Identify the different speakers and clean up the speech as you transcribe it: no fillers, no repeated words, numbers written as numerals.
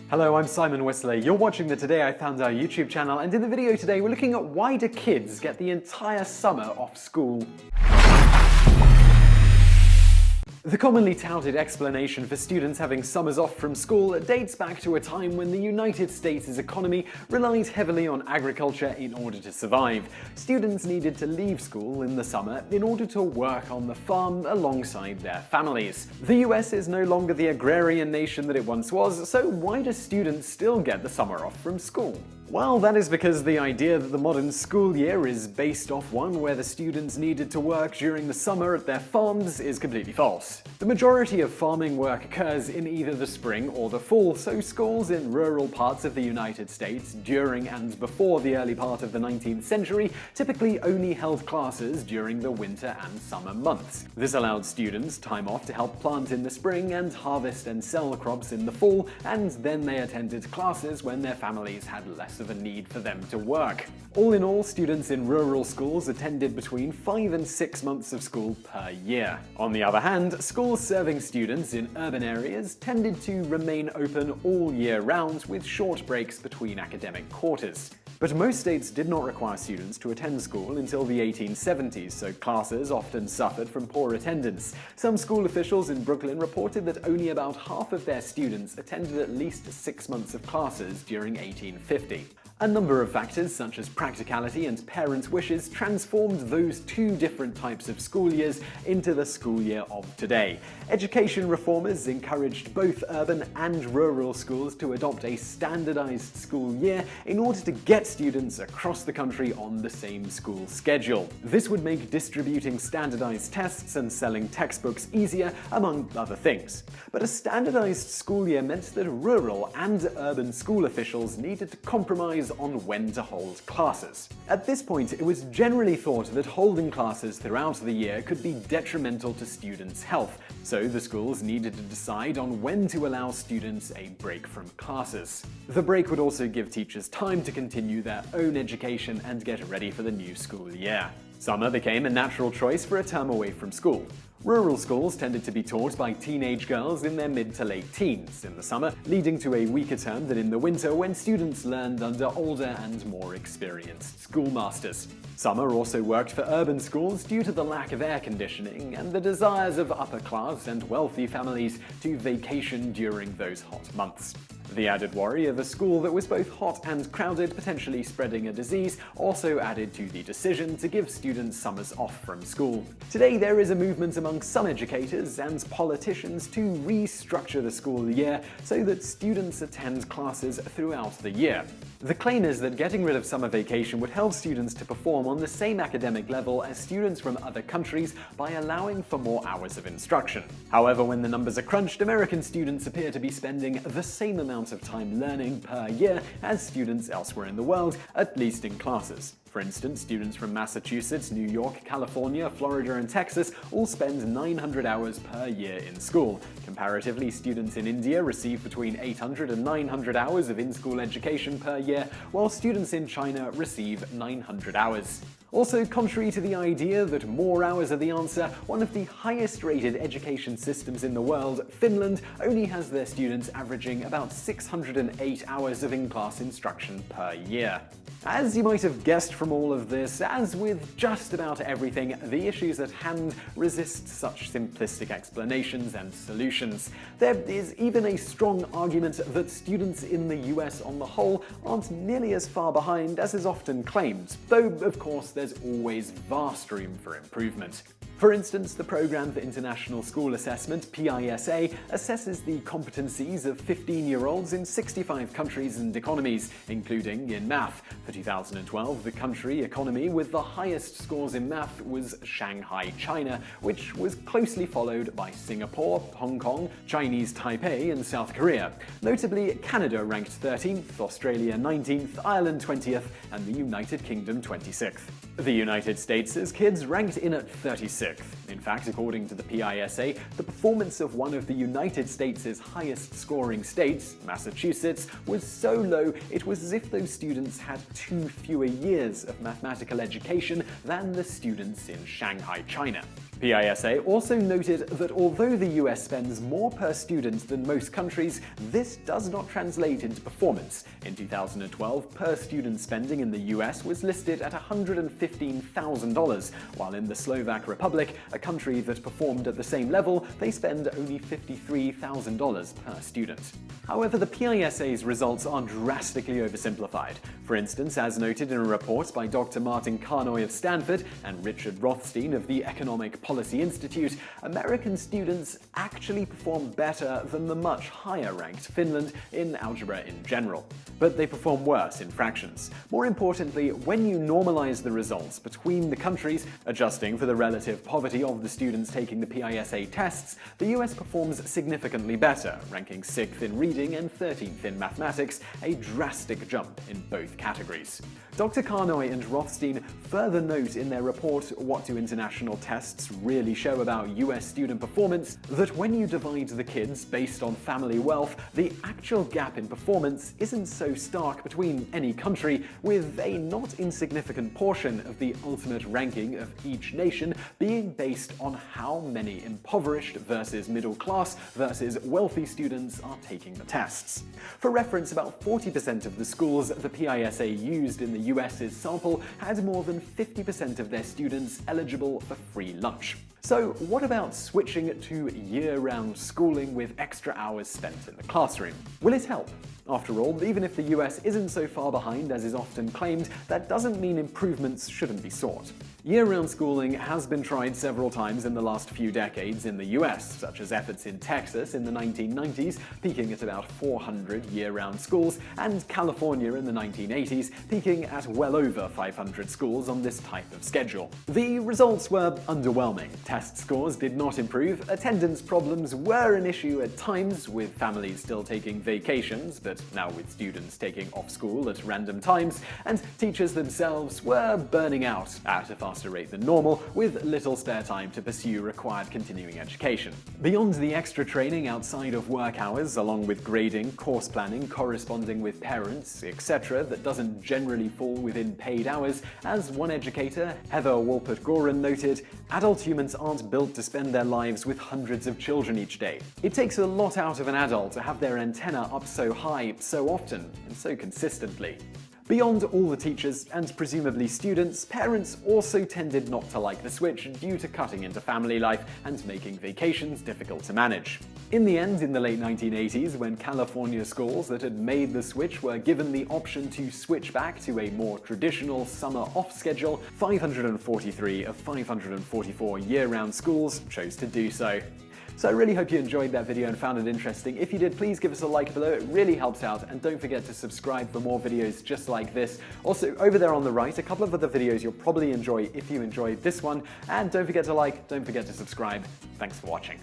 Speaker 1: Hello, I'm Simon Whistler. You're watching the Today I Found Our YouTube channel, and in the video today we're looking at why do kids get the entire summer off school? The commonly touted explanation for students having summers off from school dates back to a time when the United States' economy relied heavily on agriculture in order to survive. Students needed to leave school in the summer in order to work on the farm alongside their families. The US is no longer the agrarian nation that it once was, so why do students still get the summer off from school? Well, that is because the idea that the modern school year is based off one where the students needed to work during the summer at their farms is completely false. The majority of farming work occurs in either the spring or the fall, so schools in rural parts of the United States during and before the early part of the 19th century typically only held classes during the winter and summer months. This allowed students time off to help plant in the spring and harvest and sell crops in the fall, and then they attended classes when their families had less of a need for them to work. All in all, students in rural schools attended between 5 and 6 months of school per year. On the other hand, schools serving students in urban areas tended to remain open all year round with short breaks between academic quarters. But most states did not require students to attend school until the 1870s, so classes often suffered from poor attendance. Some school officials in Brooklyn reported that only about half of their students attended at least 6 months of classes during 1850. A number of factors, such as practicality and parents' wishes, transformed those two different types of school years into the school year of today. Education reformers encouraged both urban and rural schools to adopt a standardized school year in order to get students across the country on the same school schedule. This would make distributing standardized tests and selling textbooks easier, among other things. But a standardized school year meant that rural and urban school officials needed to compromise on when to hold classes. At this point, it was generally thought that holding classes throughout the year could be detrimental to students' health, so the schools needed to decide on when to allow students a break from classes. The break would also give teachers time to continue their own education and get ready for the new school year. Summer became a natural choice for a term away from school. Rural schools tended to be taught by teenage girls in their mid to late teens in the summer, leading to a weaker term than in the winter when students learned under older and more experienced schoolmasters. Summer also worked for urban schools due to the lack of air conditioning and the desires of upper class and wealthy families to vacation during those hot months. The added worry of a school that was both hot and crowded, potentially spreading a disease, also added to the decision to give students summers off from school. Today, there is a movement among some educators and politicians to restructure the school year so that students attend classes throughout the year. The claim is that getting rid of summer vacation would help students to perform on the same academic level as students from other countries by allowing for more hours of instruction. However, when the numbers are crunched, American students appear to be spending the same amount of time learning per year as students elsewhere in the world, at least in classes. For instance, students from Massachusetts, New York, California, Florida, and Texas all spend 900 hours per year in school. Comparatively, students in India receive between 800 and 900 hours of in-school education per year, while students in China receive 900 hours. Also, contrary to the idea that more hours are the answer, one of the highest-rated education systems in the world, Finland, only has their students averaging about 608 hours of in-class instruction per year. As you might have guessed from all of this, as with just about everything, the issues at hand resist such simplistic explanations and solutions. There is even a strong argument that students in the US on the whole aren't nearly as far behind as is often claimed, though of course there's always vast room for improvement. For instance, the Programme for International School Assessment, PISA, assesses the competencies of 15-year-olds in 65 countries and economies, including in math. For 2012, the country economy with the highest scores in math was Shanghai, China, which was closely followed by Singapore, Hong Kong, Chinese Taipei, and South Korea. Notably, Canada ranked 13th, Australia 19th, Ireland 20th, and the United Kingdom 26th. The United States' kids ranked in at 36th. In fact, according to the PISA, the performance of one of the United States' highest-scoring states, Massachusetts, was so low it was as if those students had 2 fewer years of mathematical education than the students in Shanghai, China. PISA also noted that although the US spends more per student than most countries, this does not translate into performance. In 2012, per-student spending in the US was listed at $115,000, while in the Slovak Republic, a country that performed at the same level, they spend only $53,000 per student. However, the PISA's results are drastically oversimplified. For instance, as noted in a report by Dr. Martin Carnoy of Stanford and Richard Rothstein of the Economic Policy Institute, American students actually perform better than the much higher-ranked Finland in algebra in general. But they perform worse in fractions. More importantly, when you normalize the results between the countries, adjusting for the relative poverty of the students taking the PISA tests, the US performs significantly better, ranking 6th in reading and 13th in mathematics, a drastic jump in both categories. Dr. Carnoy and Rothstein further note in their report What Do International Tests Really Show About US Student Performance that when you divide the kids based on family wealth, the actual gap in performance isn't so stark between any country, with a not insignificant portion of the ultimate ranking of each nation being based on how many impoverished versus middle class versus wealthy students are taking the tests. For reference, about 40% of the schools the PISA used in the US's sample had more than 50% of their students eligible for free lunch. So what about switching to year-round schooling with extra hours spent in the classroom? Will it help? After all, even if the US isn't so far behind as is often claimed, that doesn't mean improvements shouldn't be sought. Year-round schooling has been tried several times in the last few decades in the US, such as efforts in Texas in the 1990s, peaking at about 400 year-round schools, and California in the 1980s, peaking at well over 500 schools on this type of schedule. The results were underwhelming. Test scores did not improve, attendance problems were an issue at times, with families still taking vacations, but now with students taking off school at random times, and teachers themselves were burning out at a faster rate than normal, with little spare time to pursue required continuing education. Beyond the extra training outside of work hours, along with grading, course planning, corresponding with parents, etc., that doesn't generally fall within paid hours, as one educator, Heather Wolpert-Goran, noted, adult humans aren't built to spend their lives with hundreds of children each day. It takes a lot out of an adult to have their antenna up so high, so often, and so consistently. Beyond all the teachers, and presumably students, parents also tended not to like the switch due to cutting into family life and making vacations difficult to manage. In the end, in the late 1980s, when California schools that had made the switch were given the option to switch back to a more traditional summer off schedule, 543 of 544 year-round schools chose to do so. So I really hope you enjoyed that video and found it interesting. If you did, please give us a like below, it really helps out, and don't forget to subscribe for more videos just like this. Also, over there on the right, a couple of other videos you'll probably enjoy if you enjoyed this one, and don't forget to like, don't forget to subscribe. Thanks for watching.